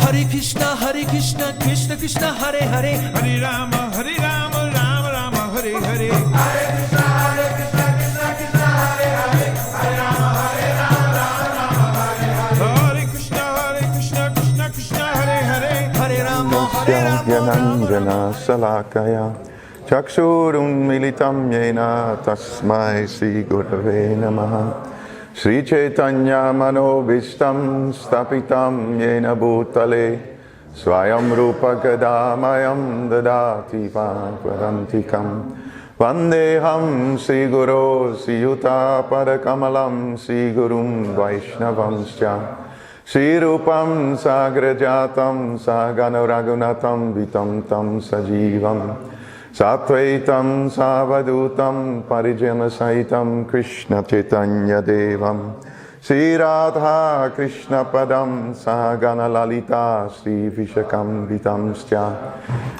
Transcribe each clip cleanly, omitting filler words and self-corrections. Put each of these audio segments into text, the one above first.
Hare Krishna, Krishna Krishna, Hare Hare, Hare Rama, Rama Rama, Hare Hare. Hare Krishna, Krishna Krishna, Hare Hare, Hare Rama, Rama Rama, Hare Hare. Hare Krishna, Krishna Krishna, Hare Hare. Hare Rama, Yananjana Salakaya Chakshurum Militam Yena Tasmai Sri Gurave Namaha Sri Chaitanya Manobishtam Stapitam Yena Bhutale Swayam Rupa Gadamayam Dadati Varantikam Vandeham Sri Guru Siyuta Padakamalam Sri Gurum Vaishnavamscha Sri Rupam Sagrajatam Sagana Raghunatam Vitam Tam Sajivam Satvaitam Savadutam Parijana Saitam Krishna Chaitanya Devam Sri Radha Krishna Padam Sagana Lalita Sri Vishakam Vitamscha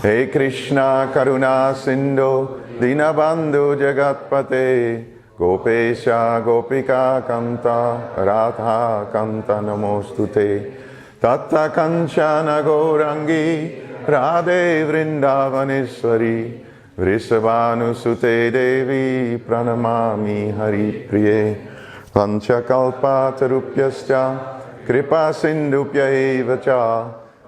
He Krishna Karuna Sindhu Dinabandhu Jagatpate Gopesha Gopika Kanta Radha Kanta Namostute Tatta Kanchana Gourangi Radhe Vrindavaneshwari Vrishabhanusute Devi Pranamami Hari Priye Vanchakalpatarupyascha Kripa Sindhupya Evacha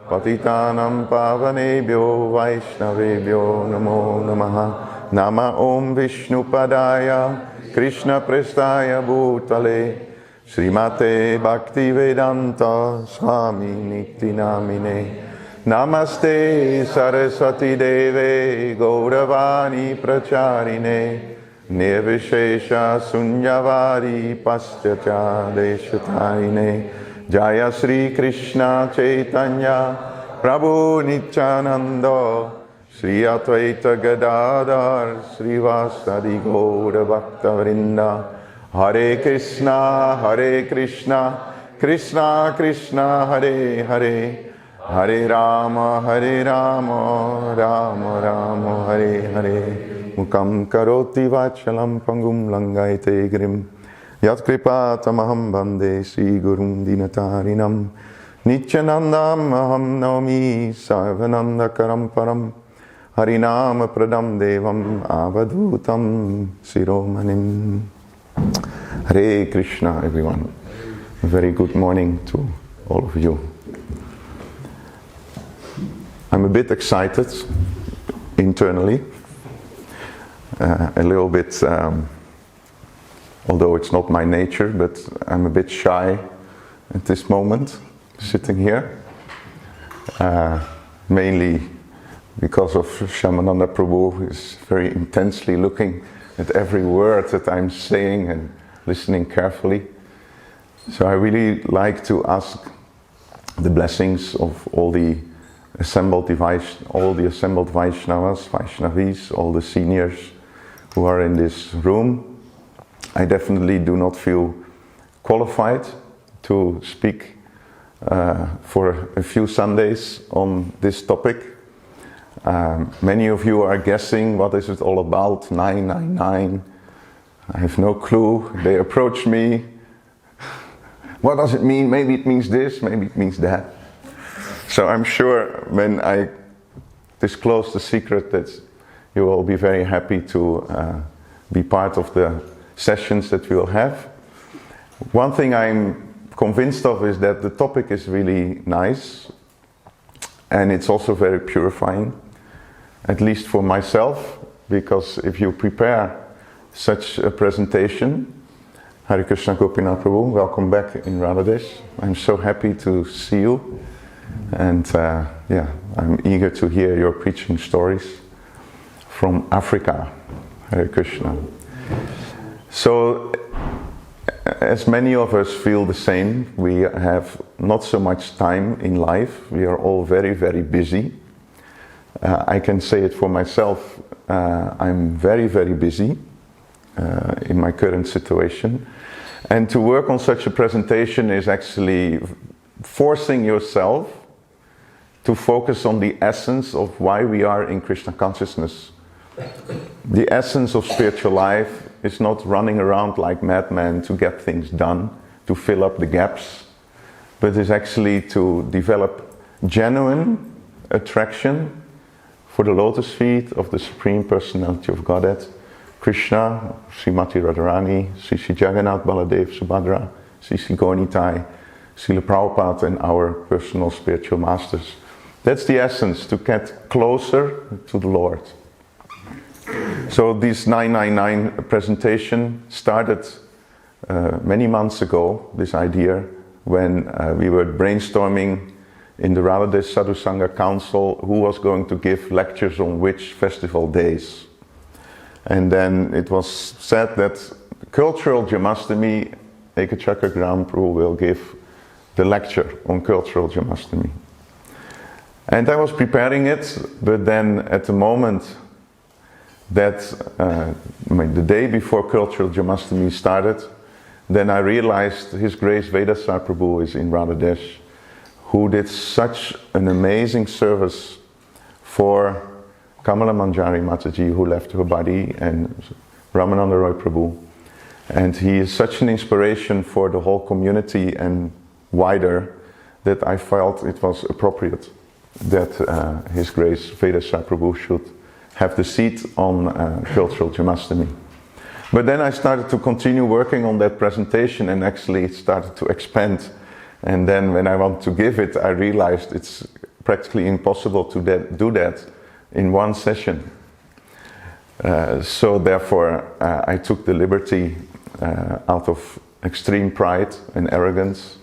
Patitanam Pavanebhyo Vaishnavebhyo Namo Namaha Nama Om Vishnu Padaya Krishna Prestaya Bhutale Srimate Bhaktivedanta Swami Nityanamine Namaste Saraswati Deve Gauravani Pracharine Nirvishesha Sunyavari Paschacha Deshatayine Jaya Sri Krishna Chaitanya Prabhu Nityananda Sri Advaita Gadadhar Srivasadi Gaura Bhakta Vrinda Hare Krishna Krishna Krishna Hare Hare Hare Rama Rama Rama Hare Hare Mukam Karoti Vachalam Pangum Langaite Grim Yat Kripatamaham Bande Sri Gurum Dinatarinam Nityanandam Aham Naomi Sarvananda Karam Harinama Pradam Devam Avadutam Siromanim. Hare Krishna, everyone. A very good morning to all of you. I'm a bit excited internally, a little bit, although it's not my nature, but I'm a bit shy at this moment, sitting here, mainly because of Shamananda Prabhu, who is very intensely looking at every word that I'm saying and listening carefully. So I really like to ask the blessings of all the assembled Vaishnavas, Vaishnavis, all the seniors who are in this room. I definitely do not feel qualified to speak for a few Sundays on this topic. Many of you are guessing what is it all about, 999. I have no clue. They approach me. What does it mean? Maybe it means this, maybe it means that. So I'm sure when I disclose the secret that you will be very happy to be part of the sessions that we will have. One thing I'm convinced of is that the topic is really nice and it's also very purifying, at least for myself, because if you prepare such a presentation, Hare Krishna Gopinath Prabhu, welcome back in Radhadesh. I'm so happy to see you, and I'm eager to hear your preaching stories from Africa. Hare Krishna. So, as many of us feel the same, we have not so much time in life. We are all very, very busy. I can say it for myself. I'm very, very busy in my current situation. And to work on such a presentation is actually forcing yourself to focus on the essence of why we are in Krishna consciousness. The essence of spiritual life is not running around like madmen to get things done, to fill up the gaps, but is actually to develop genuine attraction for the lotus feet of the Supreme Personality of Godhead, Krishna, Srimati Radharani, Sri Jagannath Baladev Subhadra, Sri Gaurnitai, Srila Prabhupada, and our personal spiritual masters. That's the essence, to get closer to the Lord. So this 999 presentation started many months ago, this idea, when we were brainstorming in the Radhadesh Sadhu Sangha Council who was going to give lectures on which festival days. And then it was said that cultural Jamastami, Ekachakra Gram Prabhu will give the lecture on cultural Jamastami. And I was preparing it, but then at the moment that, the day before cultural Jamastami started, then I realized His Grace Vedasar Prabhu is in Radhadesh, who did such an amazing service for Kamala Manjari Mataji, who left her body, and Ramananda Roy Prabhu. And he is such an inspiration for the whole community and wider, that I felt it was appropriate that His Grace Vedasar Prabhu should have the seat on cultural Jamastami. But then I started to continue working on that presentation, and actually it started to expand. And then when I want to give it, I realized it's practically impossible to do that in one session. So therefore I took the liberty, out of extreme pride and arrogance,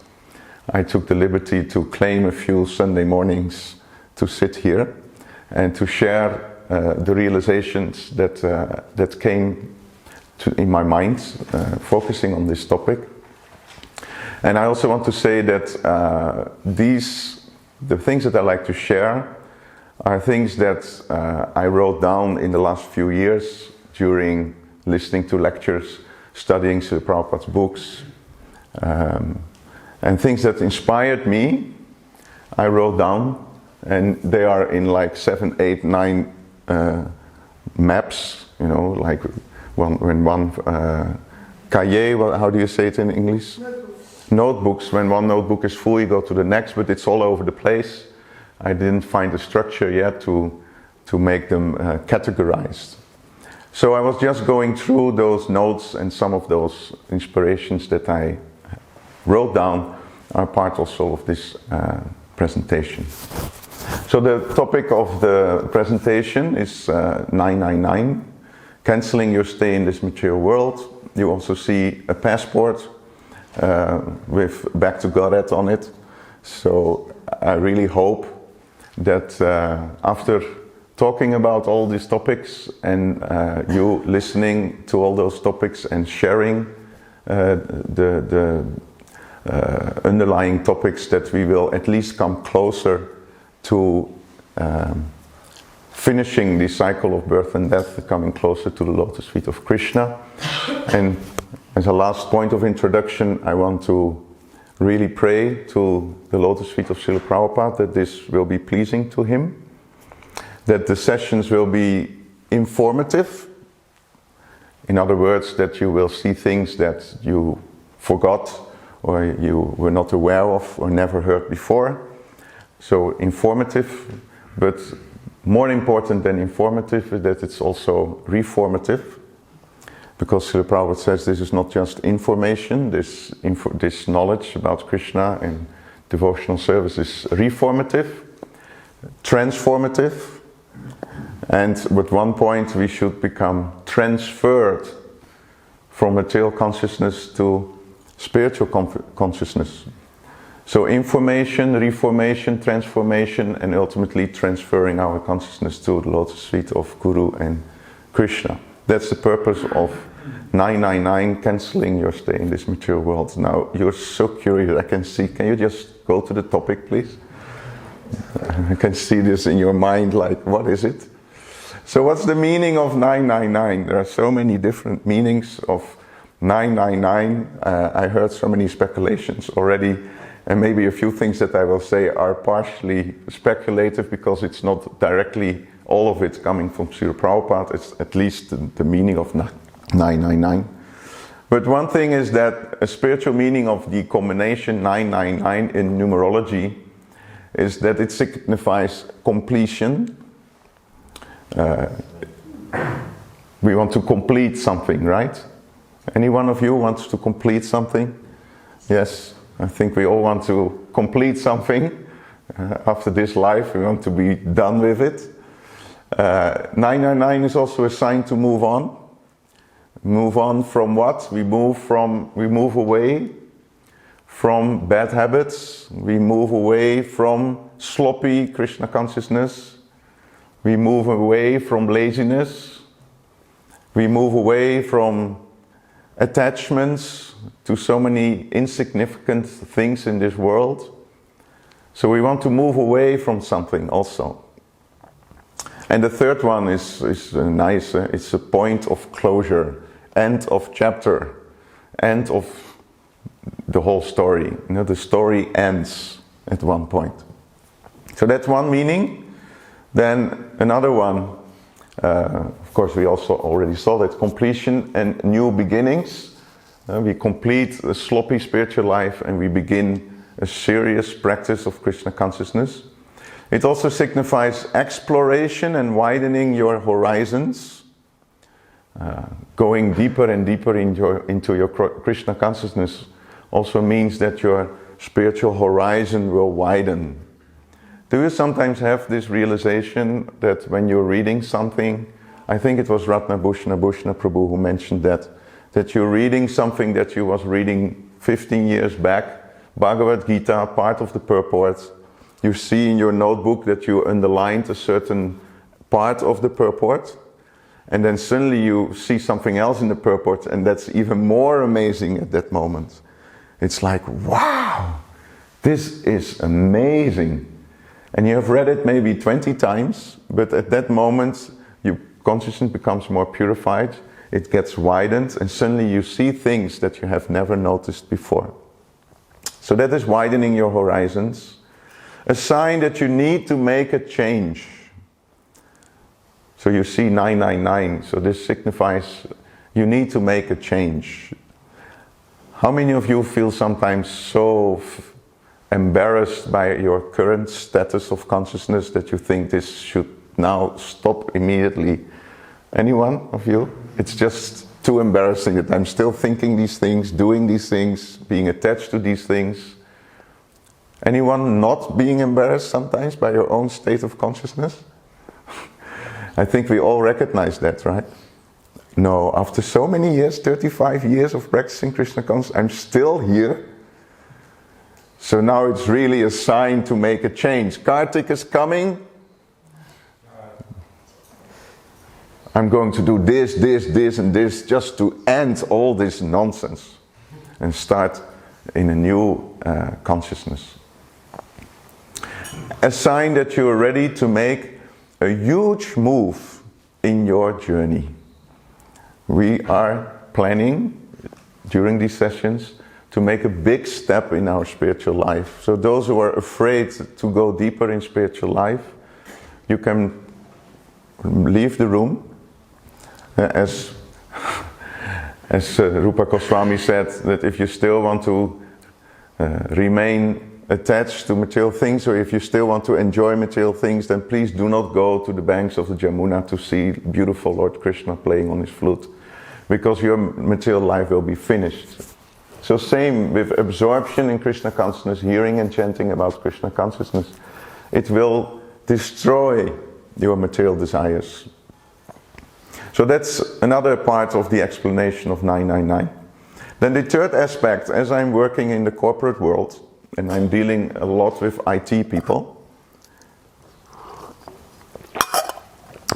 I took the liberty to claim a few Sunday mornings to sit here and to share the realizations that came in my mind, focusing on this topic. And I also want to say that the things that I like to share are things that I wrote down in the last few years during listening to lectures, studying Srila Prabhupada's books, and things that inspired me, I wrote down, and they are in like 7, 8, 9 maps, like when one cahier, how do you say it in English? Notebooks. When one notebook is full, you go to the next, but it's all over the place. I didn't find a structure yet to make them categorized. So I was just going through those notes, and some of those inspirations that I wrote down are part also of this presentation. So the topic of the presentation is 999, canceling your stay in this material world. You also see a passport with Back to Godhead on it. So I really hope that after talking about all these topics and you listening to all those topics and sharing the underlying topics, that we will at least come closer to finishing the cycle of birth and death, coming closer to the lotus feet of Krishna. And as a last point of introduction, I want to really pray to the lotus feet of Srila Prabhupada that this will be pleasing to him, that the sessions will be informative. In other words, that you will see things that you forgot or you were not aware of or never heard before. So informative, but more important than informative is that it's also reformative. Because Srila Prabhupada says this is not just information, this knowledge about Krishna and devotional service is reformative, transformative, and at one point we should become transferred from material consciousness to spiritual consciousness. So information, reformation, transformation, and ultimately transferring our consciousness to the lotus feet of Guru and Krishna. That's the purpose of 999, cancelling your stay in this material world. Now, you're so curious, I can see. Can you just go to the topic, please? I can see this in your mind, like, what is it? So what's the meaning of 999? There are so many different meanings of 999. I heard so many speculations already, and maybe a few things that I will say are partially speculative because it's not directly all of it coming from Srila Prabhupada. It's at least the meaning of 999. But one thing is that a spiritual meaning of the combination 999 in numerology is that it signifies completion. We want to complete something, right? Any one of you wants to complete something? Yes, I think we all want to complete something. After this life, we want to be done with it. 999 is also a sign to move on. Move on from what? We move away from bad habits. We move away from sloppy Krishna consciousness. We move away from laziness. We move away from attachments to so many insignificant things in this world. So we want to move away from something also. And the third one is nice. It's a point of closure, end of chapter, end of the whole story. You know, the story ends at one point. So that's one meaning. Then another one, of course we also already saw that, completion and new beginnings. We complete a sloppy spiritual life and we begin a serious practice of Krishna consciousness. It also signifies exploration and widening your horizons. Going deeper and deeper into your Krishna consciousness also means that your spiritual horizon will widen. Do you sometimes have this realization that when you're reading something, I think it was Ratnabhushana Prabhu who mentioned that you're reading something that you was reading 15 years back, Bhagavad Gita, part of the purport. You see in your notebook that you underlined a certain part of the purport, and then suddenly you see something else in the purport, and that's even more amazing at that moment. It's like, wow, this is amazing. And you have read it maybe 20 times, but at that moment your consciousness becomes more purified, it gets widened, and suddenly you see things that you have never noticed before. So that is widening your horizons. A sign that you need to make a change. So you see 999, so this signifies you need to make a change. How many of you feel sometimes so embarrassed by your current status of consciousness that you think this should now stop immediately? Anyone of you? It's just too embarrassing that I'm still thinking these things, doing these things, being attached to these things. Anyone not being embarrassed sometimes by your own state of consciousness? I think we all recognize that, right? No, after so many years, 35 years of practicing Krishna consciousness, I'm still here. So now it's really a sign to make a change. Kartik is coming. I'm going to do this, and this, just to end all this nonsense and start in a new consciousness. A sign that you are ready to make a huge move in your journey. We are planning during these sessions to make a big step in our spiritual life. So those who are afraid to go deeper in spiritual life, you can leave the room. As Rupa Goswami said, that if you still want to remain attached to material things, or if you still want to enjoy material things, then please do not go to the banks of the Jamuna to see beautiful Lord Krishna playing on his flute, because your material life will be finished. So same with absorption in Krishna consciousness, hearing and chanting about Krishna consciousness. It will destroy your material desires. So that's another part of the explanation of 999. Then the third aspect, as I'm working in the corporate world, and I'm dealing a lot with IT people,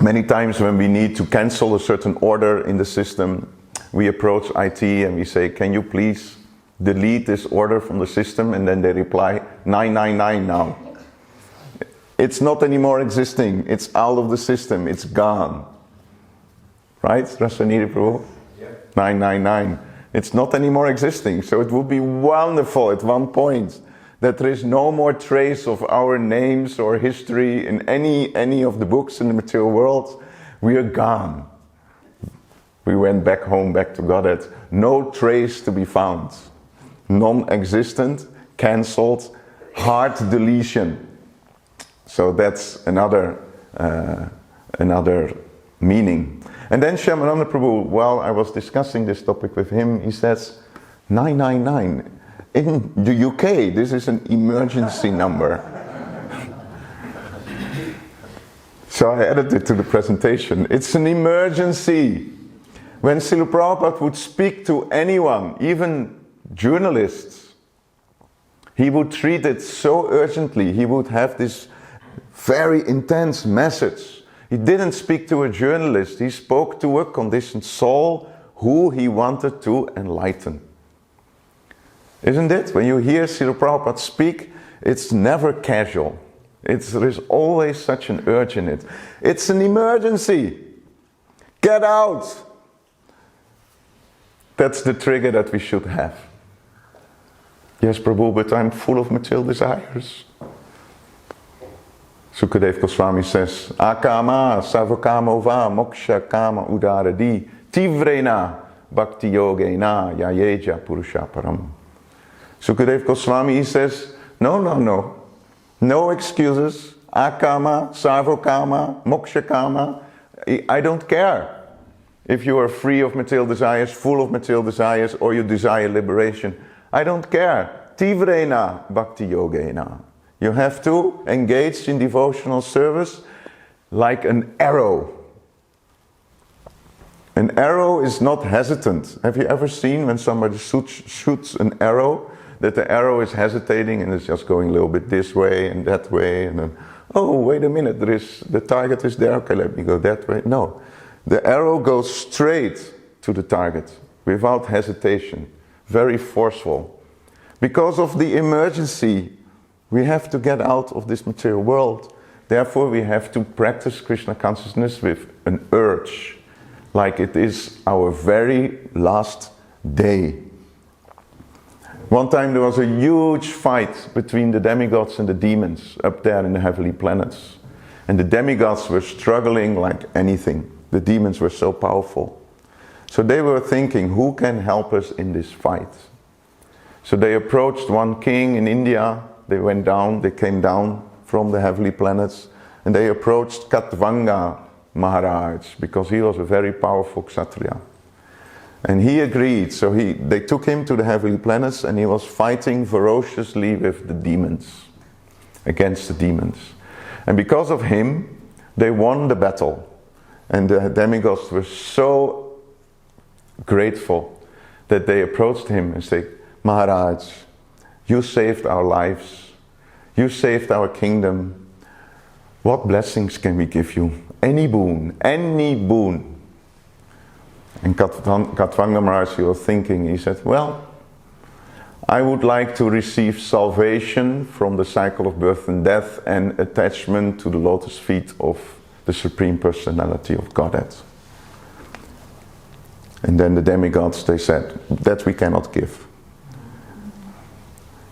many times when we need to cancel a certain order in the system, we approach IT and we say, can you please delete this order from the system? And then they reply, 999 now. It's not anymore existing, it's out of the system, it's gone. Right, Rasaniri Prabhu? Yeah. 999. It's not anymore existing. So it would be wonderful at one point that there is no more trace of our names or history in any of the books in the material world. We are gone. We went back home, back to Godhead. No trace to be found. Non-existent, cancelled, hard deletion. So that's another meaning. And then Shyamananda Prabhu, while I was discussing this topic with him, he says, 999. In the UK, this is an emergency number. So I added it to the presentation. It's an emergency. When Srila Prabhupada would speak to anyone, even journalists, he would treat it so urgently. He would have this very intense message. He didn't speak to a journalist. He spoke to a conditioned soul who he wanted to enlighten. Isn't it? When you hear Srila Prabhupada speak, it's never casual. There is always such an urge in it. It's an emergency. Get out. That's the trigger that we should have. Yes, Prabhu, but I'm full of material desires. Sukadeva Goswami says, Akama savakamo va moksha kama udaradi tivrena bhakti yogena yayeja purusha param. Sukadeva Goswami, he says, no. No excuses. Akama, sarvokama, mokshakama. I don't care if you are free of material desires, full of material desires, or you desire liberation. I don't care. Tivrena bhakti yogena. You have to engage in devotional service like an arrow. An arrow is not hesitant. Have you ever seen when somebody shoots an arrow, that the arrow is hesitating and it's just going a little bit this way and that way, and then, oh, wait a minute, the target is there, okay, let me go that way. No, the arrow goes straight to the target without hesitation, very forceful. Because of the emergency, we have to get out of this material world. Therefore, we have to practice Krishna consciousness with an urge, like it is our very last day. One time there was a huge fight between the demigods and the demons up there in the heavenly planets. And the demigods were struggling like anything. The demons were so powerful. So they were thinking, who can help us in this fight? So they approached one king in India. They came down from the heavenly planets. And they approached Katvanga Maharaj, because he was a very powerful Kshatriya. And he agreed, so they took him to the heavenly planets and he was fighting ferociously with the demons, against the demons. And because of him, they won the battle. And the demigods were so grateful that they approached him and said, Maharaj, you saved our lives, you saved our kingdom. What blessings can we give you? Any boon, any boon. And Katvanga Maharaj was thinking, he said, well, I would like to receive salvation from the cycle of birth and death and attachment to the lotus feet of the Supreme Personality of Godhead. And then the demigods, they said, that we cannot give.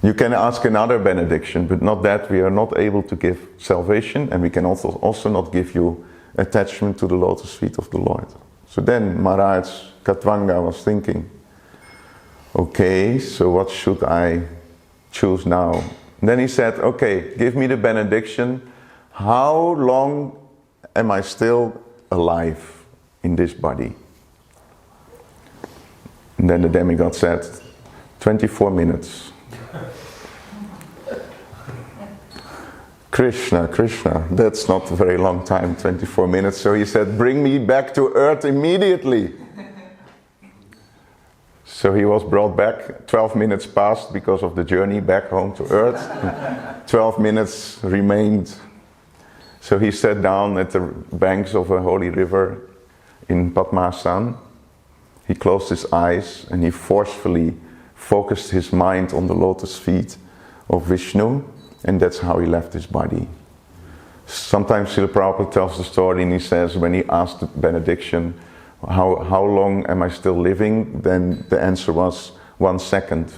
You can ask another benediction, but not that. We are not able to give salvation, and we can also not give you attachment to the lotus feet of the Lord. So then Maharaj Katvanga was thinking, okay, so what should I choose now? And then he said, okay, give me the benediction. How long am I still alive in this body? And then the demigod said, 24 minutes. Krishna, that's not a very long time, 24 minutes. So he said, bring me back to earth immediately. So he was brought back. 12 minutes passed because of the journey back home to earth. 12 minutes remained. So he sat down at the banks of a holy river in Padmasan. He closed his eyes and he forcefully focused his mind on the lotus feet of Vishnu. And that's how he left his body. Sometimes Srila Prabhupada tells the story and he says, when he asked the benediction, how long am I still living? Then the answer was 1 second.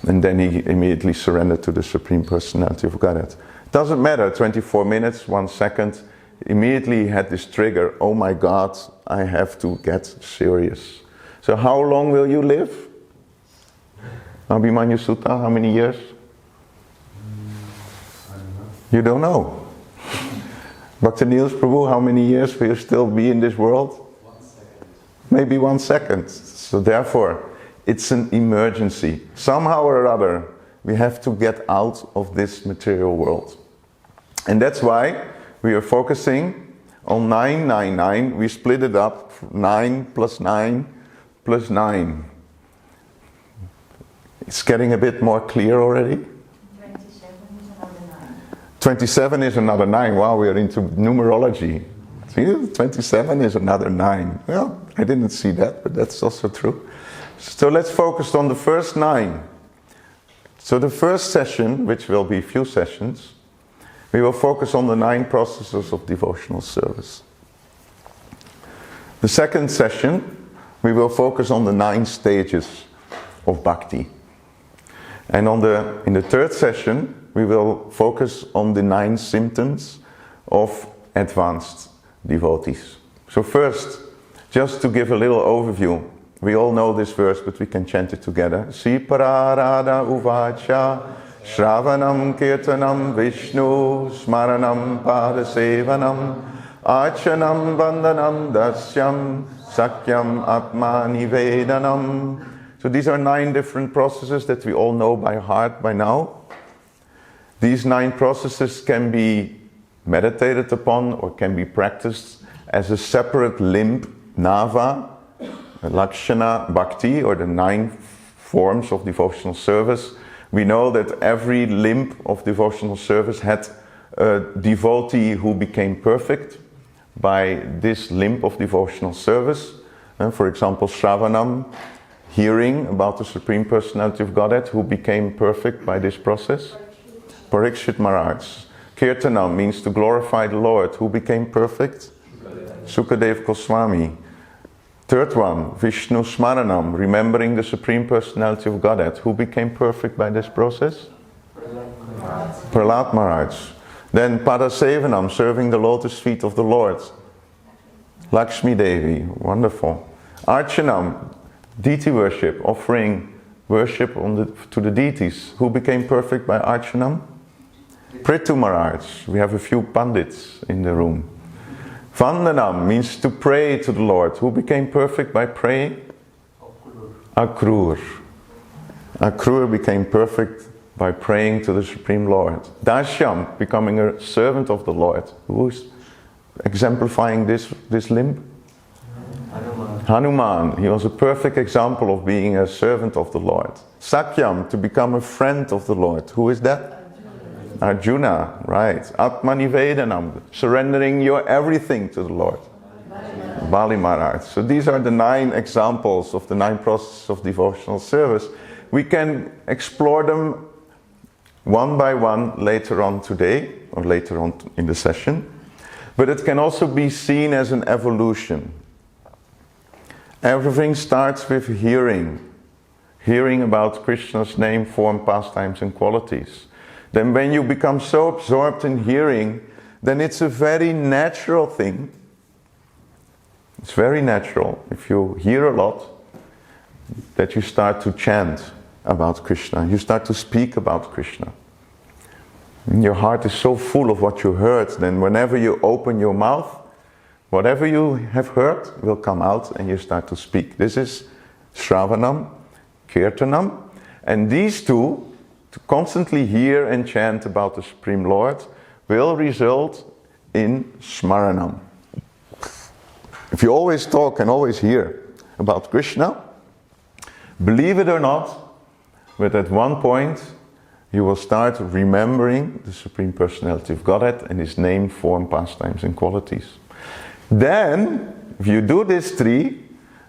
And then he immediately surrendered to the Supreme Personality of Godhead. Doesn't matter, 24 minutes, 1 second. Immediately he had this trigger, oh my God, I have to get serious. So how long will you live? Abhimanyu Sutta, how many years? You don't know. Bhakti Niels Prabhu, how many years will you still be in this world? 1 second. Maybe 1 second. So therefore, it's an emergency. Somehow or other, we have to get out of this material world. And that's why we are focusing on 999. We split it up, 9 plus 9 plus 9. It's getting a bit more clear already. 27 is another 9. Wow, we are into numerology. See, 27 is another 9. Well, I didn't see that, but that's also true. So let's focus on the first 9. So the first session, which will be a few sessions, we will focus on the 9 processes of devotional service. The second session, we will focus on the 9 stages of bhakti. And in the third session, we will focus on the 9 symptoms of advanced devotees. So first, just to give a little overview, we all know this verse, but we can chant it together. Sipararada uvacha shravanam kirtanam vishnu smaranam padasevanam archanam vandanam dasyam sakyam atmani vedanam. So these are 9 different processes that we all know by heart by now. These 9 processes can be meditated upon or can be practiced as a separate limb, nava, lakshana, bhakti, or the 9 forms of devotional service. We know that every limb of devotional service had a devotee who became perfect by this limb of devotional service. For example, Shravanam, hearing about the Supreme Personality of Godhead, who became perfect by this process. Parikshit Maharaj. Kirtanam means to glorify the Lord. Who became perfect? Sukadev Goswami. Third one, Vishnu Smaranam, remembering the Supreme Personality of Godhead. Who became perfect by this process? Prahlad Maharaj. Then Padasevanam, serving the lotus feet of the Lord. Lakshmi Devi, wonderful. Archanam, deity worship, offering worship to the deities. Who became perfect by Archanam? Prithu Maharaj. We have a few pandits in the room. Vandanam means to pray to the Lord. Who became perfect by praying? Akrur. Akrur became perfect by praying to the Supreme Lord. Dashyam, becoming a servant of the Lord. Who's exemplifying this limb? Hanuman. He was a perfect example of being a servant of the Lord. Sakyam, to become a friend of the Lord. Who is that? Arjuna, right. Atmanivedanam, surrendering your everything to the Lord. Bali Maharaj. So these are the 9 examples of the 9 processes of devotional service. We can explore them one by one later on today, or later on in the session. But it can also be seen as an evolution. Everything starts with hearing. Hearing about Krishna's name, form, pastimes and qualities. Then when you become so absorbed in hearing, then it's a very natural thing. It's very natural, if you hear a lot, that you start to chant about Krishna. You start to speak about Krishna. And your heart is so full of what you heard, then whenever you open your mouth, whatever you have heard will come out and you start to speak. This is Shravanam, Kirtanam, and these two, to constantly hear and chant about the Supreme Lord, will result in Smaranam. If you always talk and always hear about Krishna, believe it or not, but at one point you will start remembering the Supreme Personality of Godhead and His name, form, pastimes and qualities. Then, if you do these 3,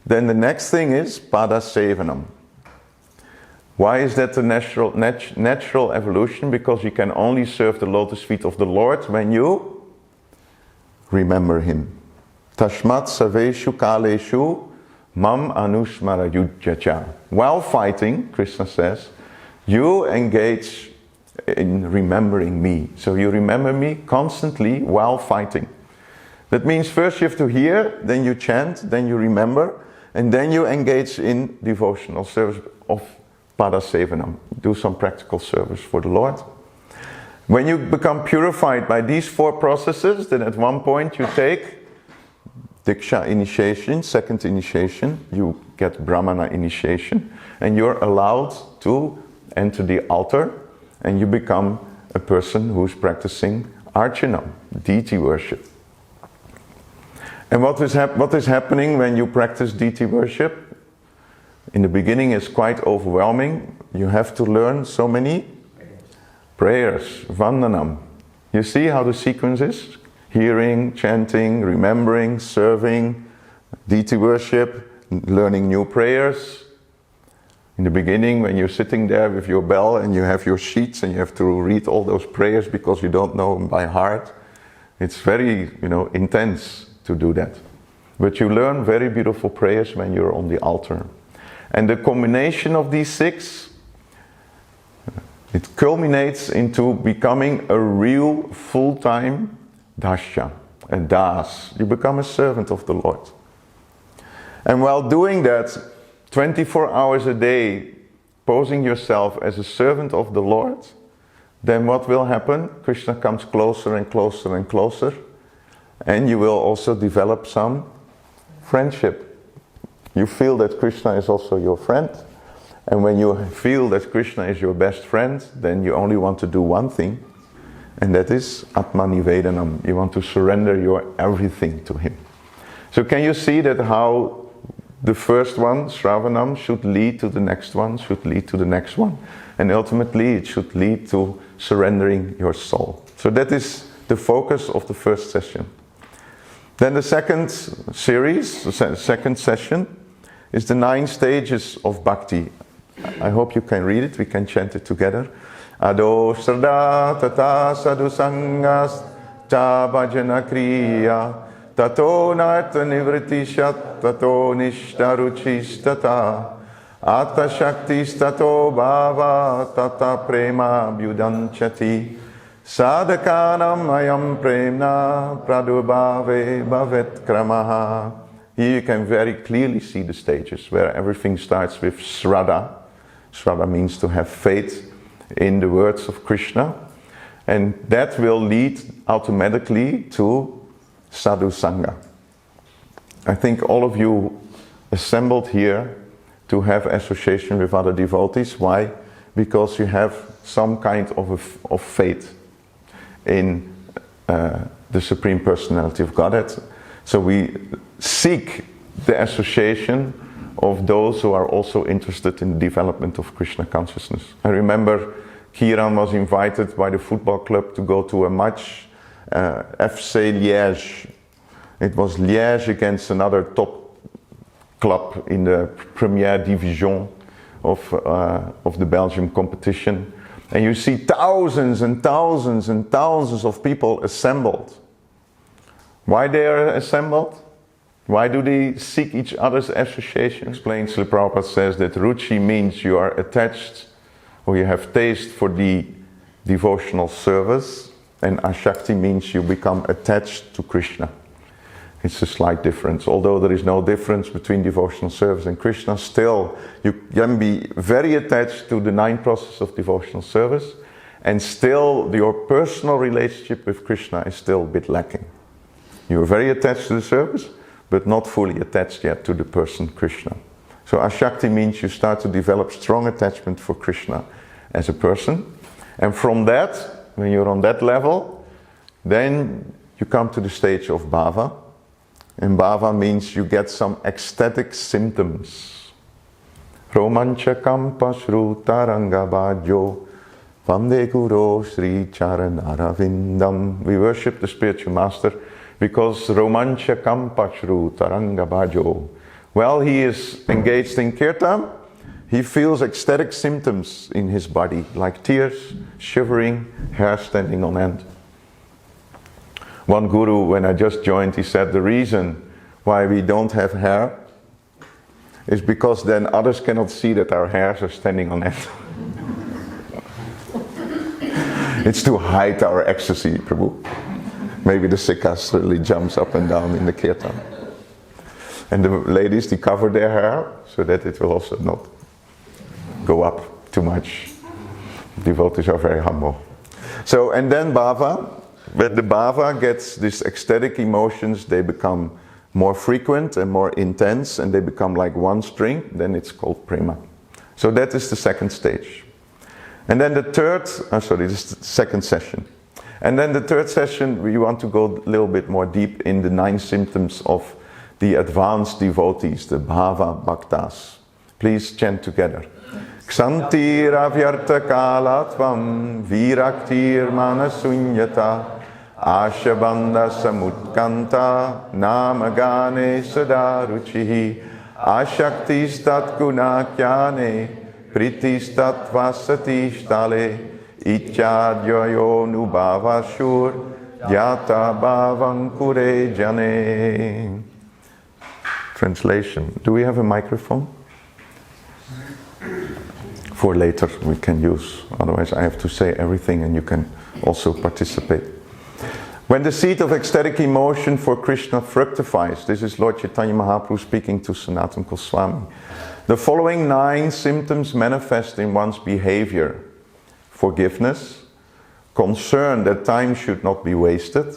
then the next thing is Padasevanam. Why is that the natural evolution? Because you can only serve the lotus feet of the Lord when you remember Him. Tashmat saveshu kaleshu mam anusmara yujjacha. While fighting, Krishna says, you engage in remembering me. So you remember me constantly while fighting. That means first you have to hear, then you chant, then you remember, and then you engage in devotional service of Padasevanam. Do some practical service for the Lord. When you become purified by these 4 processes, then at one point you take Diksha initiation, second initiation, you get Brahmana initiation, and you're allowed to enter the altar, and you become a person who's practicing Archana, deity worship. And what is happening when you practice deity worship? In the beginning it's quite overwhelming. You have to learn so many prayers, Vandanam. You see how the sequence is? Hearing, chanting, remembering, serving, deity worship, learning new prayers. In the beginning, when you're sitting there with your bell and you have your sheets and you have to read all those prayers because you don't know them by heart, it's very, intense to do that. But you learn very beautiful prayers when you're on the altar. And the combination of these 6, it culminates into becoming a real full-time Dasya, a Das. You become a servant of the Lord. And while doing that, 24 hours a day, posing yourself as a servant of the Lord, then what will happen? Krishna comes closer and closer and closer, and you will also develop some friendship. You feel that Krishna is also your friend, and when you feel that Krishna is your best friend, then you only want to do one thing, and that is Atmanivedanam. You want to surrender your everything to Him. So can you see that how the first one, Shravanam, should lead to the next one, should lead to the next one, and ultimately it should lead to surrendering your soul. So that is the focus of the first session. Then the second series, the second session, is the 9 stages of bhakti. I hope you can read it, we can chant it together. Ado Sraddha Tata Sadhu Sangas Ta Bhajana Kriya Tato Narta Nivritishat Tato Nishta Ruchis Tata Atta Shaktis Tato Bhava Tata Prema Bhyudanchati Sadhakanam Ayam Premna Pradubhave Bhavet Kramaha. Here you can very clearly see the stages where everything starts with Shraddha. Shraddha means to have faith in the words of Krishna, and that will lead automatically to Sadhu Sangha. I think all of you assembled here to have association with other devotees. Why? Because you have some kind of faith in the Supreme Personality of Godhead. So we seek the association of those who are also interested in the development of Krishna consciousness. I remember Kiran was invited by the football club to go to a match, FC Liège. It was Liège against another top club in the Première Division of the Belgium competition. And you see thousands and thousands and thousands of people assembled. Why they are assembled? Why do they seek each other's association? Explains, Srila Prabhupada says that Ruchi means you are attached or you have taste for the devotional service, and Ashakti means you become attached to Krishna. It's a slight difference. Although there is no difference between devotional service and Krishna, still you can be very attached to the 9 processes of devotional service, and still your personal relationship with Krishna is still a bit lacking. You are very attached to the service, but not fully attached yet to the person Krishna. So Ashakti means you start to develop strong attachment for Krishna as a person. And from that, when you're on that level, then you come to the stage of bhava. And bhava means you get some ecstatic symptoms. Romanchakam pashru taranga bhajo vande guru sri charanaravindaam. We worship the spiritual master because romanchakam pashru taranga bhajo. While he is engaged in kirtan, he feels ecstatic symptoms in his body, like tears, shivering, hair standing on end. One guru, when I just joined, he said the reason why we don't have hair is because then others cannot see that our hairs are standing on end. It's to hide our ecstasy, Prabhu. Maybe the Sikhas really jumps up and down in the kirtan. And the ladies, they cover their hair so that it will also not go up too much. Devotees are very humble. So, and then bhava, when the bhava gets these ecstatic emotions, they become more frequent and more intense, and they become like one string, then it's called prema. So that is the second stage. And then the third, this is the second session. And then the third session, we want to go a little bit more deep in the 9 symptoms of the advanced devotees, the bhava bhaktas. Please chant together. Ksantir avyarta kalatvam viraktir manasunyata ashabandha samutkanta namagane sadaruchihi ashaktis tat gunakyane pritis tat vasatistale ityadyoyo nubhavashur yata bhavam kure jane. Translation. Do we have a microphone? For later we can use, otherwise I have to say everything and you can also participate. When the seed of ecstatic emotion for Krishna fructifies, this is Lord Chaitanya Mahaprabhu speaking to Sanatana Goswami, the following 9 symptoms manifest in one's behavior: forgiveness, concern that time should not be wasted,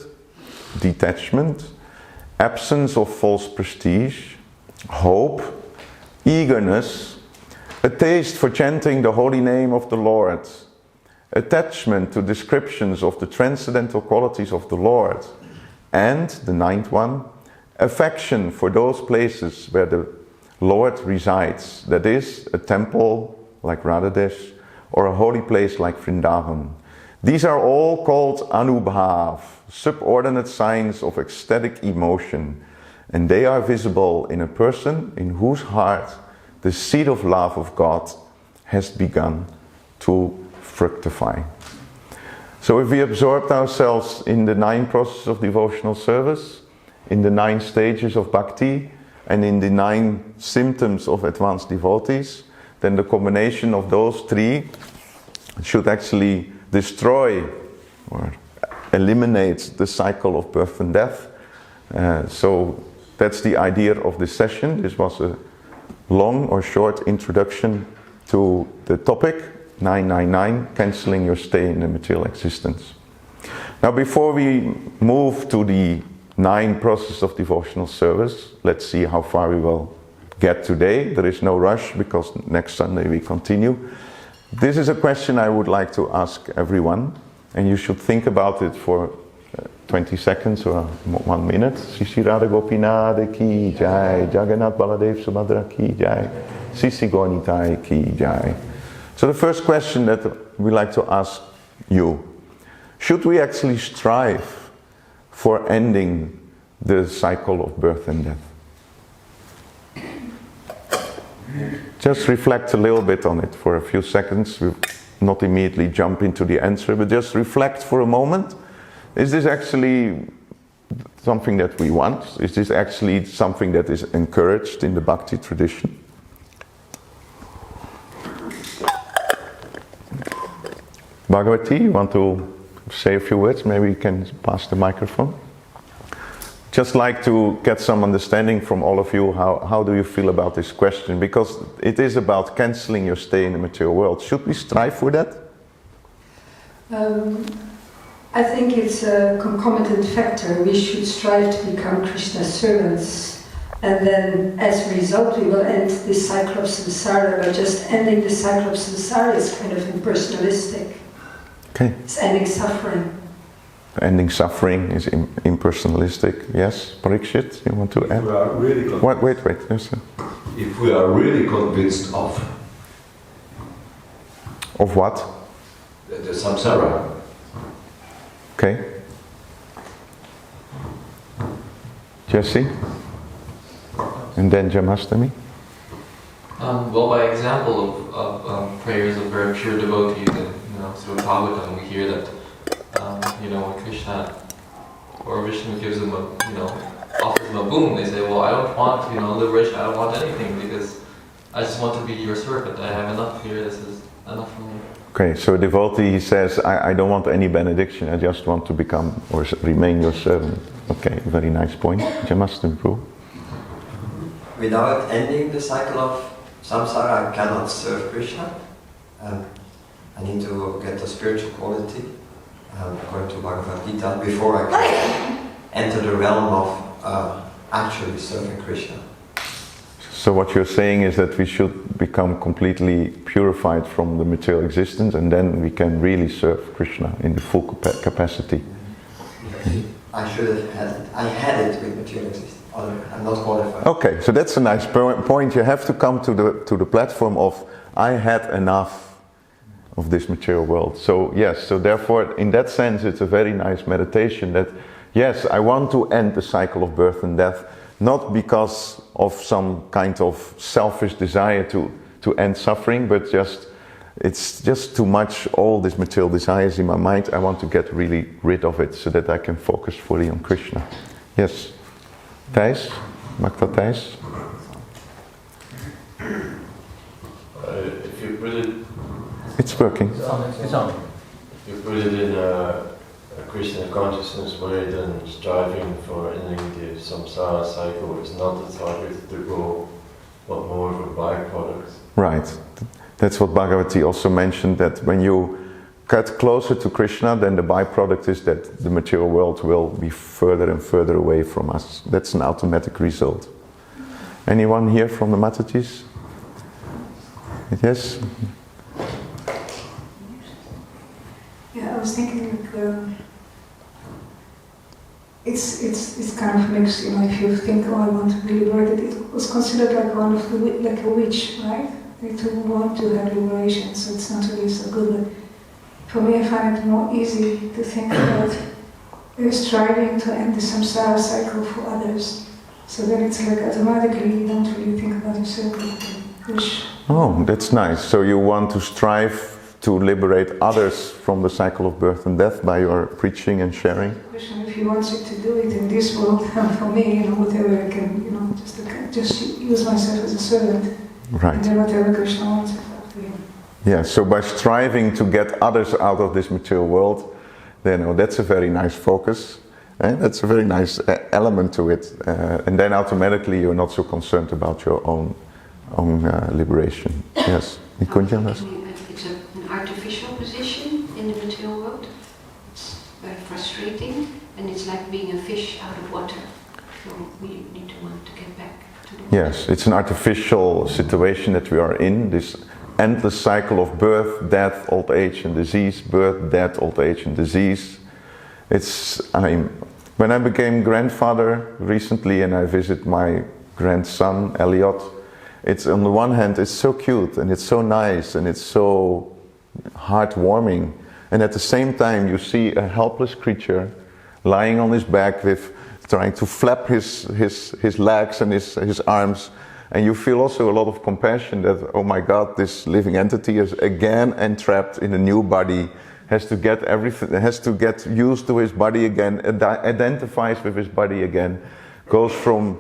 detachment, absence of false prestige, hope, eagerness, a taste for chanting the holy name of the Lord, attachment to descriptions of the transcendental qualities of the Lord, and the 9th one, affection for those places where the Lord resides, that is, a temple like Radhadesh or a holy place like Vrindavan. These are all called anubhav, subordinate signs of ecstatic emotion, and they are visible in a person in whose heart the seed of love of God has begun to fructify. So if we absorbed ourselves in the 9 processes of devotional service, in the 9 stages of bhakti, and in the 9 symptoms of advanced devotees, then the combination of those 3 should actually destroy or eliminate the cycle of birth and death. So that's the idea of this session. This was a long or short introduction to the topic 999, cancelling your stay in the material existence. Now before we move to the 9 processes of devotional service, let's see how far we will get today. There is no rush because next Sunday we continue. This is a question I would like to ask everyone, and you should think about it for 20 seconds or 1 minute. Sisi Radha Gopinade ki jai, Jagannath Baladev Subhadra ki jai, Sisi Gaunitai ki jai. So the first question that we like to ask you, should we actually strive for ending the cycle of birth and death? Just reflect a little bit on it for a few seconds. We'll not immediately jump into the answer, but just reflect for a moment. Is this actually something that we want? Is this actually something that is encouraged in the Bhakti tradition? Bhagavati, you want to say a few words? Maybe you can pass the microphone. Just like to get some understanding from all of you, how do you feel about this question? Because it is about cancelling your stay in the material world. Should we strive for that? I think it's a concomitant factor. We should strive to become Krishna's servants, and then as a result we will end this cycle of samsara. But just ending the cycle of samsara is kind of impersonalistic. Okay. It's ending suffering. Ending suffering is impersonalistic. Yes, Parikshit, you want to add? If we are really Wait. Yes, sir. If we are really convinced of what? the samsara, Okay. Jesse? And then Jamastami? Well, by example of prayers of very pure devotees, and through Bhagavatam, we hear that when Krishna or Vishnu gives them offers them a boon, they say, well, I don't want live rich, I don't want anything, because I just want to be your servant. I have enough here. This is enough for me. Okay, so a devotee says, I don't want any benediction, I just want to become or remain your servant. Okay, very nice point. Jamastami Prabhu. Without ending the cycle of samsara, I cannot serve Krishna. I need to get the spiritual quality. according to Bhaktivedanta, before I can enter the realm of actually serving Krishna. So what you're saying is that we should become completely purified from the material existence, and then we can really serve Krishna in the full capacity. I should have had it. I had it with material existence. I'm not qualified. Okay, so that's a nice point. You have to come to the platform of I had enough of this material world. So yes, so therefore in that sense it's a very nice meditation that yes, I want to end the cycle of birth and death, not because of some kind of selfish desire to end suffering, but it's just too much, all these material desires in my mind. I want to get really rid of it so that I can focus fully on Krishna. Yes. Thijs? Mag dat Thijs? If you put it... It's working. It's on. If you put it in a Krishna consciousness way, then striving for ending the samsara cycle is not the target, the goal, but more of a byproduct. Right. That's what Bhagavati also mentioned, that when you get closer to Krishna, then the byproduct is that the material world will be further and further away from us. That's an automatic result. Anyone here from the Matajis? Yes? Yeah, I was thinking it's kind of mixed, if you think, I want to be liberated, it was considered like one of the, like a witch, right? To want to have liberation, so it's not really so good. But for me, I find it more easy to think about striving to end the samsara cycle for others. So then it's like automatically you don't really think about yourself, but you wish. Oh, that's nice. So you want to strive to liberate others from the cycle of birth and death by your preaching and sharing? Krishna, if he wants you to do it in this world, for me, whatever I can, just use myself as a servant. Right. And then whatever Krishna wants, it's up to him. Yeah, so by striving to get others out of this material world, then that's a very nice focus. That's a very nice element to it. And then automatically you're not so concerned about your own liberation. Yes. It's an artificial position in the material world. It's very frustrating, and it's like being a fish out of water. So we need to want to get back to the water. Yes, it's an artificial situation that we are in, this endless cycle of birth, death, old age and disease, birth, death, old age and disease. When I became grandfather recently and I visit my grandson, Elliot, it's on the one hand it's so cute and it's so nice and it's so heartwarming, and at the same time you see a helpless creature lying on his back trying to flap his legs and his arms, and you feel also a lot of compassion that, oh my God, this living entity is again entrapped in a new body, has to get everything, has to get used to his body again, identifies with his body again, goes from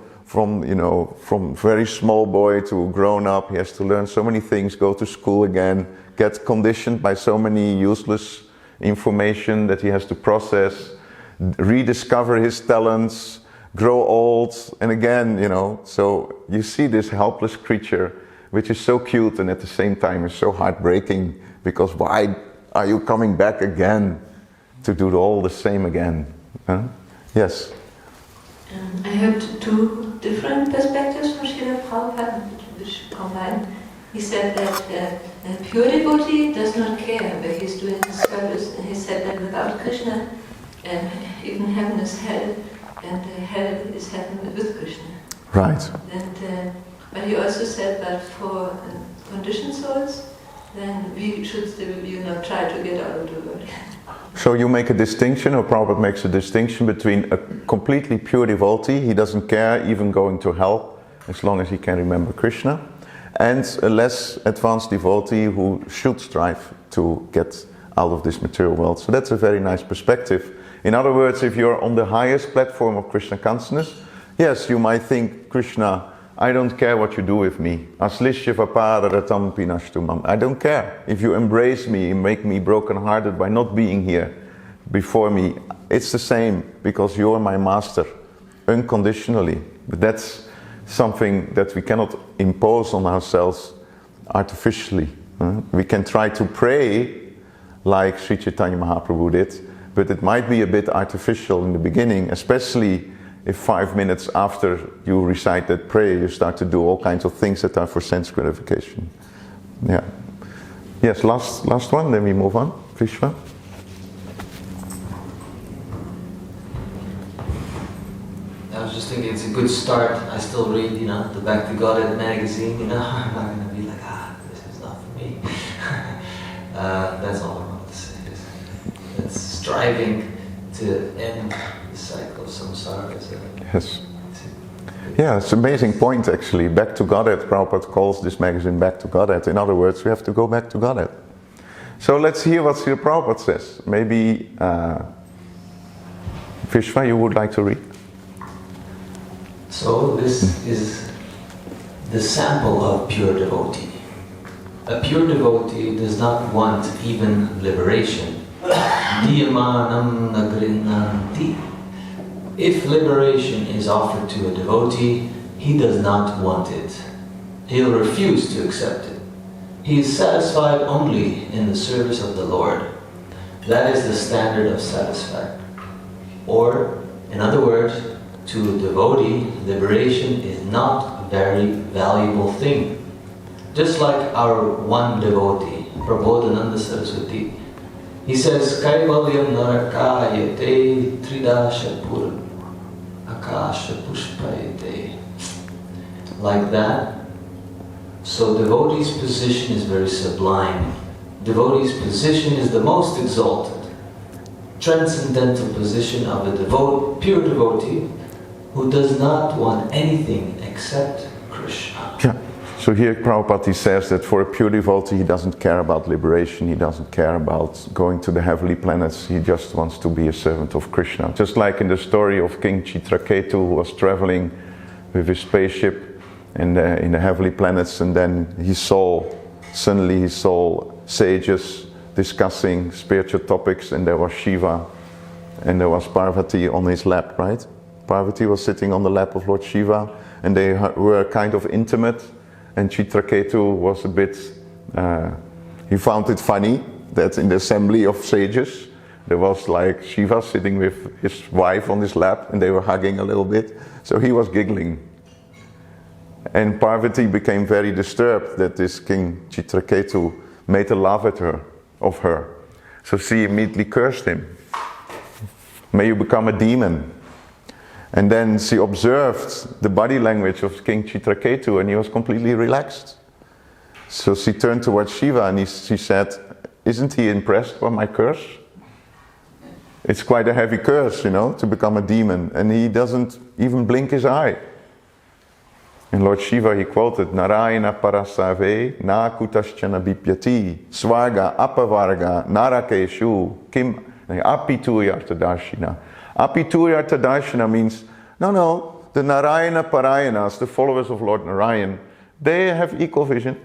very small boy to grown up. He has to learn so many things, go to school again, get conditioned by so many useless information that he has to process, rediscover his talents, grow old, and again, so you see this helpless creature, which is so cute and at the same time is so heartbreaking, because why are you coming back again to do all the same again? Huh? Yes? I heard two different perspectives from Srila Prabhupada, which combine. He said that a pure devotee does not care where he's doing his service, and he said that without Krishna, even heaven is hell, and hell is heaven with Krishna. Right. But he also said that for conditioned souls, then we should still try to get out of the world. So you make a distinction, or Prabhupada makes a distinction between a completely pure devotee, he doesn't care even going to hell, as long as he can remember Krishna, and a less advanced devotee who should strive to get out of this material world. So that's a very nice perspective. In other words, if you're on the highest platform of Krishna consciousness, yes, you might think, Krishna, I don't care what you do with me. I don't care. If you embrace me and make me broken-hearted by not being here before me, it's the same, because you're my master, unconditionally. But that's something that we cannot impose on ourselves artificially. We can try to pray like Sri Chaitanya Mahaprabhu did, but it might be a bit artificial in the beginning, especially if 5 minutes after you recite that prayer, you start to do all kinds of things that are for sense gratification. Yeah. Yes, last one, then we move on. Vishwa? I was just thinking it's a good start. I still read, the Back to Godhead magazine, I'm not going to be like, this is not for me. That's all I wanted to say. It's striving to end the cycle of samsara. Yes. Yeah, it's an amazing point actually. Back to Godhead, Prabhupada calls this magazine Back to Godhead. In other words, we have to go back to Godhead. So let's hear what Srila Prabhupada says. Maybe Vishwa, you would like to read? So this is the sample of pure devotee. A pure devotee does not want even liberation. Diyamanam nagrinanti. If liberation is offered to a devotee, he does not want it. He'll refuse to accept it. He is satisfied only in the service of the Lord. That is the standard of satisfaction. Or, in other words, to a devotee, liberation is not a very valuable thing. Just like our one devotee, Prabodhananda Saraswati, he says, Kaivalyam narakayate tridasha puram akasha pushpayate. Like that. So devotee's position is very sublime. Devotee's position is the most exalted, transcendental position of a pure devotee who does not want anything except Krishna. Yeah. So here Prabhupada says that for a pure devotee, he doesn't care about liberation, he doesn't care about going to the heavenly planets, he just wants to be a servant of Krishna. Just like in the story of King Chitraketu, who was traveling with his spaceship in the heavenly planets, and then suddenly he saw sages discussing spiritual topics, and there was Shiva and there was Parvati on his lap, right? Parvati was sitting on the lap of Lord Shiva, and they were kind of intimate. And Chitraketu was a bit, he found it funny that in the assembly of sages, there was like Shiva sitting with his wife on his lap, and they were hugging a little bit. So he was giggling. And Parvati became very disturbed that this King Chitraketu made a love of her. So she immediately cursed him. May you become a demon. And then she observed the body language of King Chitraketu, and he was completely relaxed. So she turned towards Shiva and she said, isn't he impressed by my curse? It's quite a heavy curse, to become a demon. And he doesn't even blink his eye. In Lord Shiva he quoted, Narayana parasave na kutaschana bipyati svaga apavarga narakeshu kim apituyarta darshina. Apituyarta darshana means, no, the Narayana Parayanas, the followers of Lord Narayan, they have equal vision.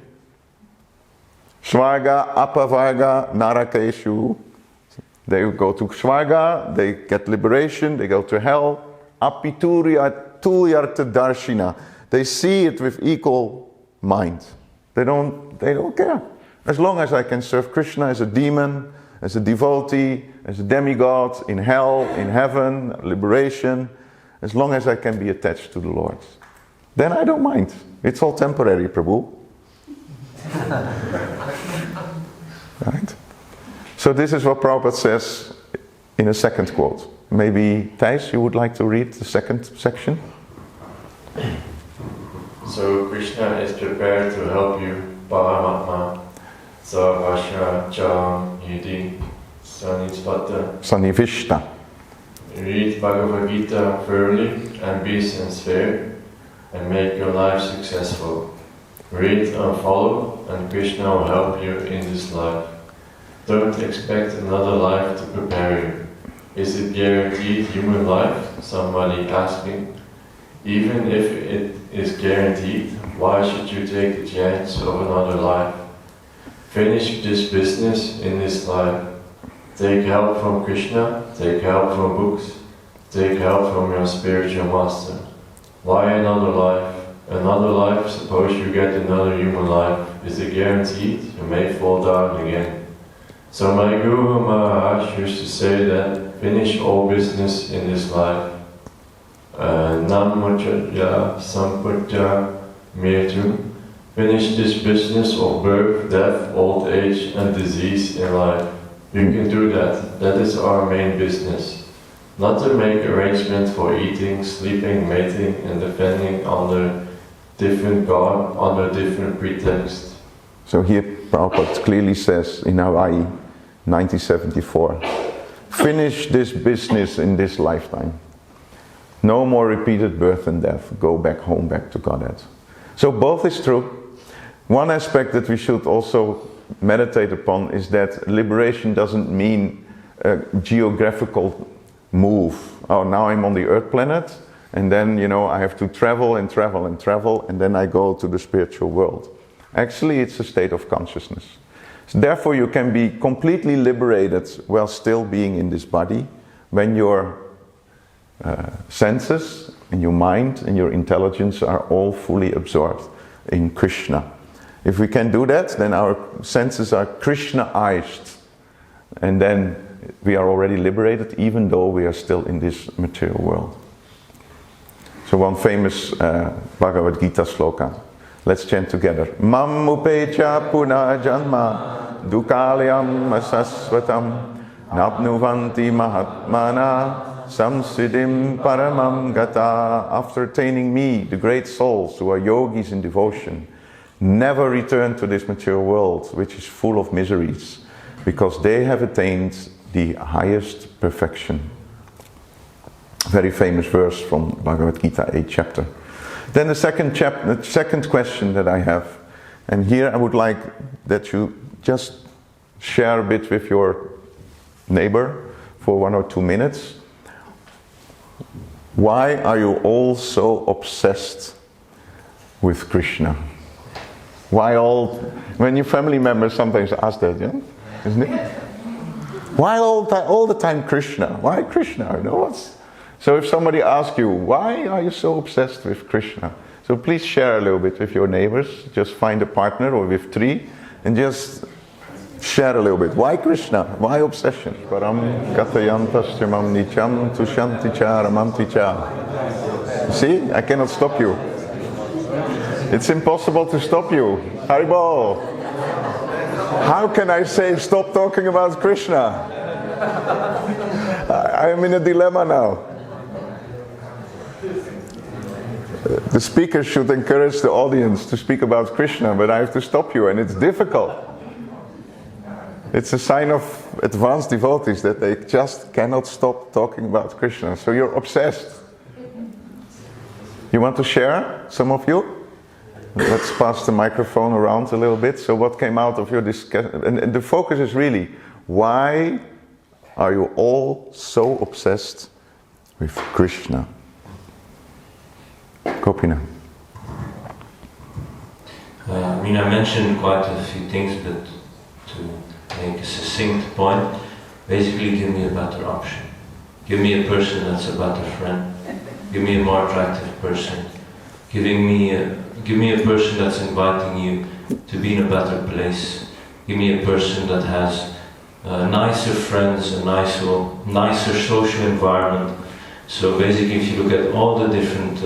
Svaga, apavarga, narakeshu. They go to Svaga, they get liberation, they go to hell. Apituyarta darshina. They see it with equal mind. They don't care. As long as I can serve Krishna as a demon, as a devotee, as a demigod, in hell, in heaven, liberation, as long as I can be attached to the Lord, then I don't mind. It's all temporary, Prabhu. Right? So this is what Prabhupada says in a second quote. Maybe, Thijs, you would like to read the second section? So Krishna is prepared to help you, Paramatma, Sarvasha Cham Yidi Sanivishta. Read Bhagavad Gita thoroughly and be sincere and make your life successful. Read and follow, and Krishna will help you in this life. Don't expect another life to prepare you. Is it guaranteed human life? Somebody asking. Even if it is guaranteed, why should you take the chance of another life? Finish this business in this life. Take help from Krishna, take help from books, take help from your spiritual master. Why another life? Another life, suppose you get another human life. Is it guaranteed? You may fall down again. So my Guru Maharaj used to say that finish all business in this life. Namacharya sampajya metu. Finish this business of birth, death, old age and disease in life. You can do that. That is our main business. Not to make arrangements for eating, sleeping, mating and defending under different God, under different pretext. So here Prabhupada clearly says in Hawaii, 1974, finish this business in this lifetime. No more repeated birth and death. Go back home, back to Godhead. So both is true. One aspect that we should also meditate upon is that liberation doesn't mean a geographical move. Oh, now I'm on the earth planet, and then, I have to travel and travel and travel, and then I go to the spiritual world. Actually, it's a state of consciousness. So therefore, you can be completely liberated while still being in this body when your senses and your mind and your intelligence are all fully absorbed in Krishna. If we can do that, then our senses are Krishna-ized, and then we are already liberated, even though we are still in this material world. So one famous Bhagavad Gita sloka. Let's chant together. Mam upecha puna janma dukalyam asasvatam napnuvanti mahatmana samsiddhim paramam gata. After attaining me, the great souls who are yogis in devotion, never return to this material world, which is full of miseries, because they have attained the highest perfection. Very famous verse from Bhagavad Gita, 8th chapter. Then the second question that I have, and here I would like that you just share a bit with your neighbor for 1 or 2 minutes. Why are you all so obsessed with Krishna? Why all, when your family members sometimes ask that, yeah? Isn't it? Why all the time Krishna? Why Krishna? So if somebody asks you, why are you so obsessed with Krishna? So please share a little bit with your neighbors. Just find a partner or with 3 and just share a little bit. Why Krishna? Why obsession? Param katayantasyamam nityam tushanti cha ramanti cha. See, I cannot stop you. It's impossible to stop you. Haribol. How can I say stop talking about Krishna? I am in a dilemma now. The speaker should encourage the audience to speak about Krishna, but I have to stop you, and it's difficult. It's a sign of advanced devotees that they just cannot stop talking about Krishna. So you're obsessed. You want to share, some of you? Let's pass the microphone around a little bit. So what came out of your discussion? And the focus is really, why are you all so obsessed with Krishna? Gopina. I mentioned quite a few things, but to make a succinct point, basically give me a better option. Give me a person that's a better friend. Give me a more attractive person. Give me a person that's inviting you to be in a better place. Give me a person that has nicer friends, a nicer social environment. So basically, if you look at all the different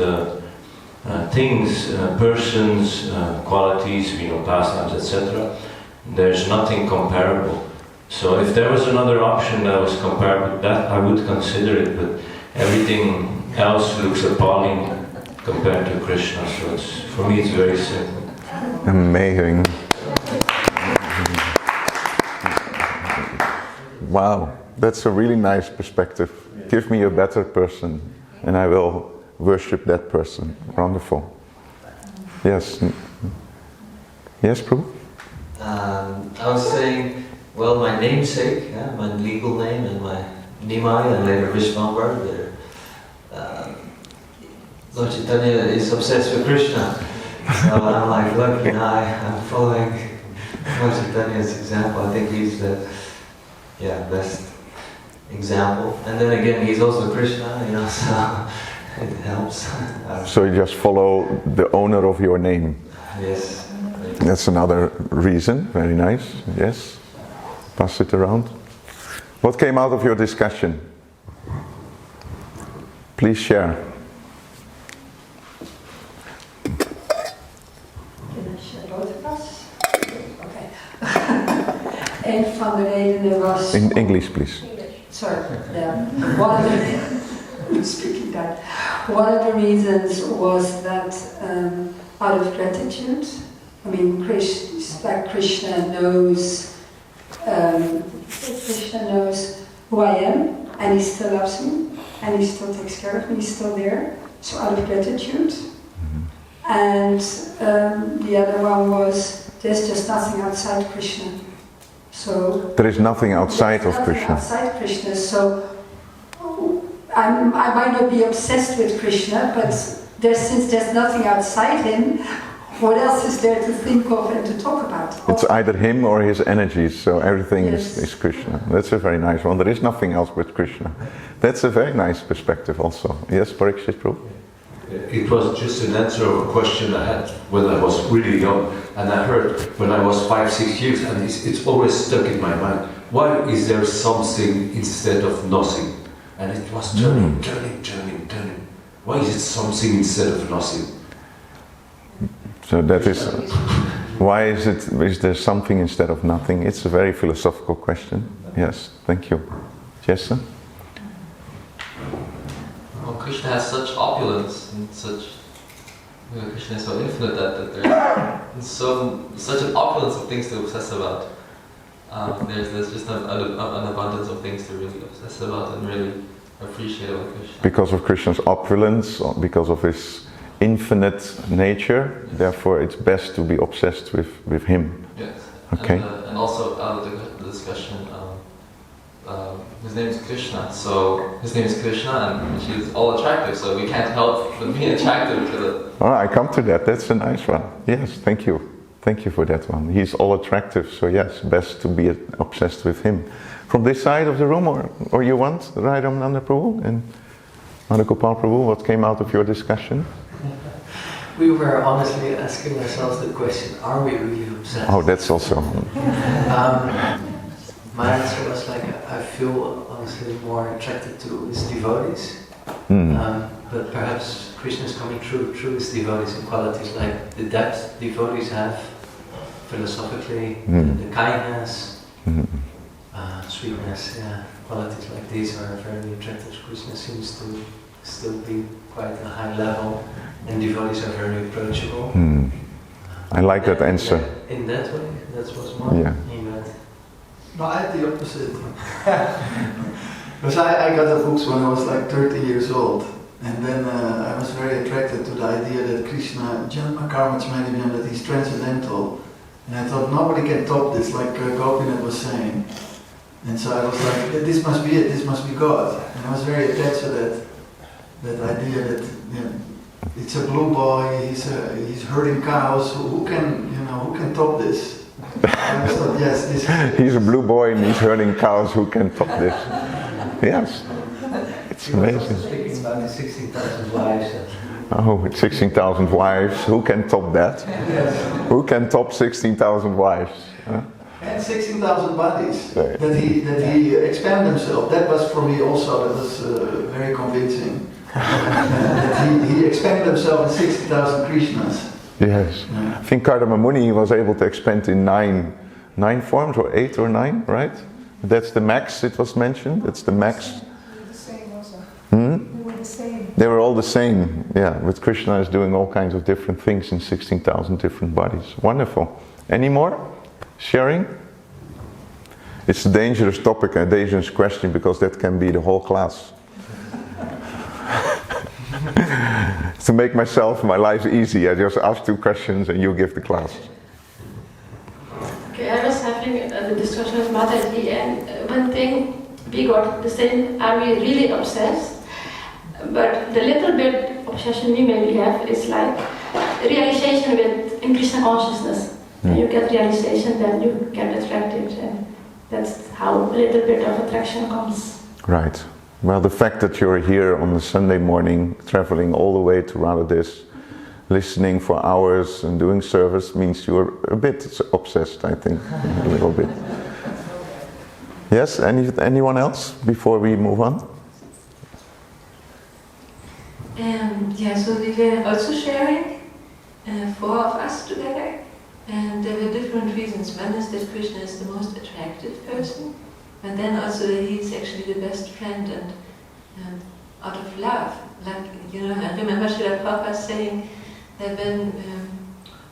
things, persons, qualities, pastimes, etc., there's nothing comparable. So if there was another option that was comparable to that, I would consider it, but everything else looks appalling compared to Krishna. So for me it's very simple. Amazing. Wow, that's a really nice perspective. Give me a better person and I will worship that person. Wonderful. Yes. Yes, Prabhu? I was saying, well, my namesake, my legal name and my Nimai and later Vishwambar, Lord Chaitanya is obsessed with Krishna. So I'm like, look, I'm following Lord Chaitanya's example. I think he's the best example. And then again, he's also Krishna, so it helps. So you just follow the owner of your name. Yes. That's another reason. Very nice. Yes. Pass it around. What came out of your discussion? Please share. Can I share both of us? Okay. Een van de redenen was... In English, please. Sorry, yeah. I'm speaking that. One of the reasons was that out of gratitude, I mean, Krishna knows who I am, and he still loves me, and he still takes care of me, he's still there. So out of gratitude. And the other one was, there's just nothing outside Krishna. So there is nothing outside of Krishna. Outside Krishna, so I might not be obsessed with Krishna, but since there's nothing outside him, what else is there to think of and to talk about? It's either him or his energies, so everything is Krishna. That's a very nice one. There is nothing else but Krishna. That's a very nice perspective also. Yes, Parikshit Prabhu? It was just an answer of a question I had when I was really young, and I heard when I was 5-6 years, and it's always stuck in my mind. Why is there something instead of nothing? And it was turning. Why is it something instead of nothing? So that is, why is there something instead of nothing? It's a very philosophical question. Yes, thank you. Jesse? Well, Krishna has such opulence and Krishna is so infinite that there's such an opulence of things to obsess about. There's just an abundance of things to really obsess about and really appreciate about Krishna. Because of Krishna's opulence, because of his infinite nature, therefore it's best to be obsessed with him. Yes. Okay. And also out of the discussion, his name is Krishna. So his name is Krishna, and she's all attractive. So we can't help but be attracted to the. Oh, I come to that. That's a nice one. Yes, thank you. Thank you for that one. He's all attractive, so yes, best to be obsessed with him. From this side of the room, or you want Rai Ramananda Prabhu and Madhugopal Prabhu, what came out of your discussion? We were honestly asking ourselves the question, are we really obsessed? Oh, that's also... my answer was like, I feel honestly more attracted to his devotees. But perhaps Krishna is coming through his devotees in qualities like the depth devotees have philosophically, the kindness, sweetness, qualities like these are very attractive. Krishna seems to still be quite a high level, and devotees are very approachable. I like that answer. In that way, that was my aim. No, I had the opposite. Because I got the books when I was like 30 years old. And then I was very attracted to the idea that Krishna, Janma Karma Chmadhyam, that he's transcendental. And I thought nobody can top this, like Gopinath was saying. And so I was like, this must be it, this must be God. And I was very attached to that idea that it's a blue boy, he's herding cows, who can top this? I thought, yes, this he's a blue boy and he's herding cows, who can top this? Yes. It's amazing. Speaking about the 16,000 wives. Oh, 16,000 wives. Who can top that? Yes. Who can top 16,000 wives? And 16,000 bodies that he expanded himself. That was for me also. That was very convincing. that he expanded himself in 60,000 Krishnas. Yes. Yeah. I think Kardama Muni was able to expand in nine forms, or 8 or 9, right? That's the max. It was mentioned. It's the max. They were the same. They were all the same, yeah. But Krishna is doing all kinds of different things in 16,000 different bodies. Wonderful. Any more? Sharing? It's a dangerous topic, a dangerous question, because that can be the whole class. To make my life easy, I just ask 2 questions and you give the class. Okay, I was having the discussion with Mataji, and one thing we got the same, are we really obsessed? But the little bit obsession we maybe have is like realization in Krishna consciousness. And you get realization, then you get attracted, and that's how a little bit of attraction comes. Right. Well, the fact that you're here on a Sunday morning, traveling all the way to Radhadis, listening for hours and doing service means you're a bit obsessed, I think, a little bit. Yes, anyone else before we move on? So we were also sharing, 4 of us together, and there were different reasons. One is that Krishna is the most attractive person, and then also he's actually the best friend, and out of love. Like, I remember Srila Prabhupada saying that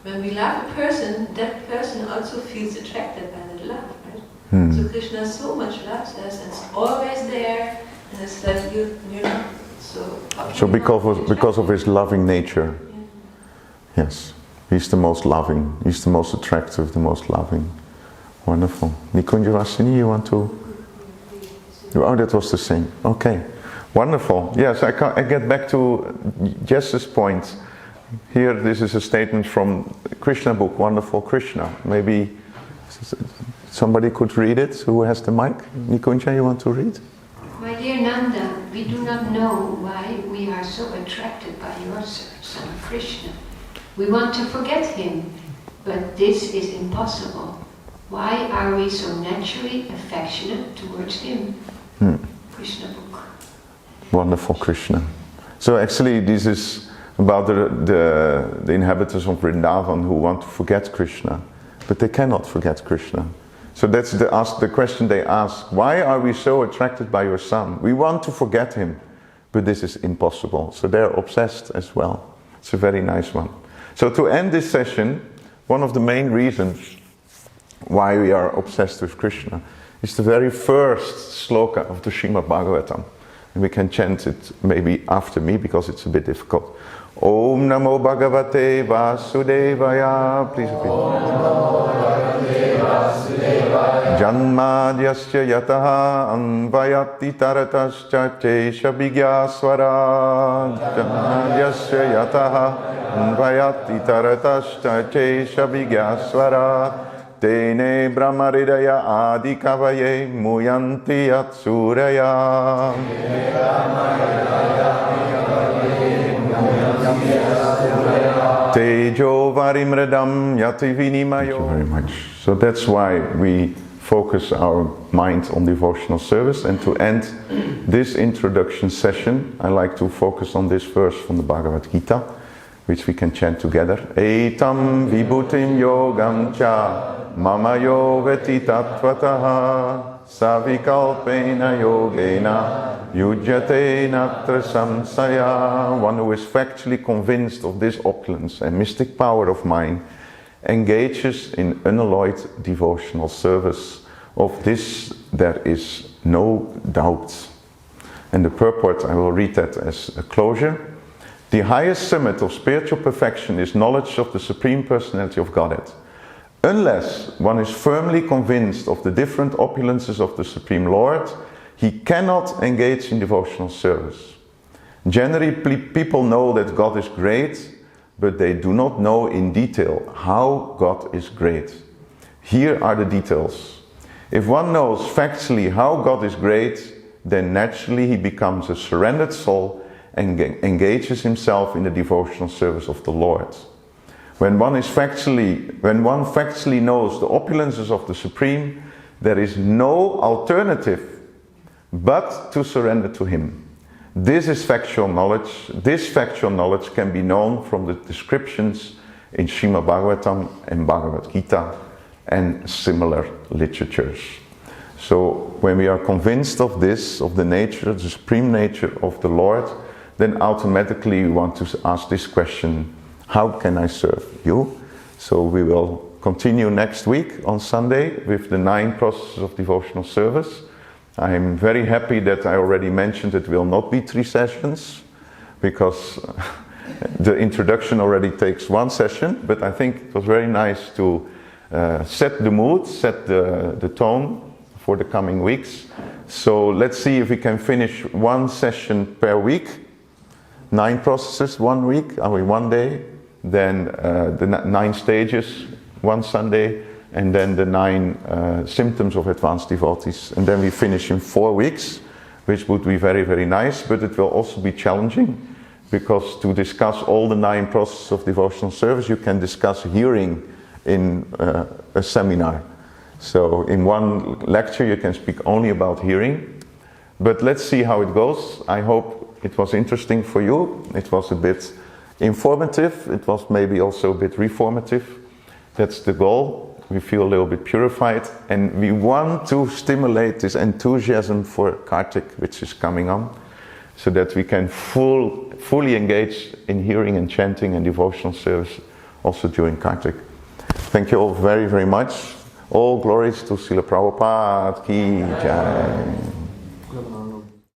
when we love a person, that person also feels attracted by that love, right? So Krishna so much loves us, and it's always there, and it's like So because of his loving nature, yes, he's the most loving, he's the most attractive, the most loving. Wonderful. Nikunja Vasini, you want to? Oh, that was the same. Okay, wonderful. Yes, I get back to Jess's point. Here, this is a statement from Krishna book, Wonderful Krishna. Maybe somebody could read it. Who has the mic? Nikunja, you want to read? My dear Nanda, we do not know why we are so attracted by your son Krishna. We want to forget him, but this is impossible. Why are we so naturally affectionate towards him? Krishna book. Wonderful Krishna. So actually this is about the inhabitants of Vrindavan who want to forget Krishna, but they cannot forget Krishna. So that's the question they ask. Why are we so attracted by your son? We want to forget him, but this is impossible. So they're obsessed as well. It's a very nice one. So to end this session, one of the main reasons why we are obsessed with Krishna is the very first sloka of the Srimad Bhagavatam. And we can chant it maybe after me because it's a bit difficult. Om Namo Bhagavate Vasudevaya. Please repeat. Janmadyasya yataha anvayati taratascha chesha vigyasvara. Janmadyasya yataha anvayati taratascha chesha vigyasvara. Tene brahmaridaya adi kavaye muyanti yatsuraya. Tejo varimredam yati vinimayo. Thank you very much. So that's why we focus our mind on devotional service. And to end this introduction session, I like to focus on this verse from the Bhagavad Gita, which we can chant together. Etam vibhutim yogam cha mama yoveti tattvataha savikalpena yogena yujyate natra samsaya. One who is factually convinced of this opulence and mystic power of mine engages in unalloyed devotional service. Of this there is no doubt. And the purport, I will read that as a closure. The highest summit of spiritual perfection is knowledge of the Supreme Personality of Godhead. Unless one is firmly convinced of the different opulences of the Supreme Lord, he cannot engage in devotional service. Generally, people know that God is great, but they do not know in detail how God is great. Here are the details. If one knows factually how God is great, then naturally he becomes a surrendered soul and engages himself in the devotional service of the Lord. When one factually knows the opulences of the Supreme, there is no alternative but to surrender to him. This is factual knowledge. This factual knowledge can be known from the descriptions in Srimad Bhagavatam and Bhagavad Gita and similar literatures. So when we are convinced of this, of the nature, the supreme nature of the Lord, then automatically we want to ask this question: how can I serve you? So we will continue next week on Sunday with the 9 processes of devotional service. I'm very happy that I already mentioned it will not be 3 sessions, because the introduction already takes 1 session, but I think it was very nice to set the mood, set the tone for the coming weeks. So let's see if we can finish 1 session per week, 9 processes 1 week, 1 day, then the 9 stages 1 Sunday, and then the 9 symptoms of advanced devotees. And then we finish in 4 weeks, which would be very, very nice, but it will also be challenging, because to discuss all the 9 processes of devotional service, you can discuss hearing in a seminar. So in one lecture you can speak only about hearing, but let's see how it goes. I hope it was interesting for you. It was a bit informative, it was maybe also a bit reformative. That's the goal. We feel a little bit purified, and we want to stimulate this enthusiasm for Kartik, which is coming on, so that we can fully engage in hearing and chanting and devotional service also during Kartik. Thank you all very, very much. All glories to Srila Prabhupada Ki Jai.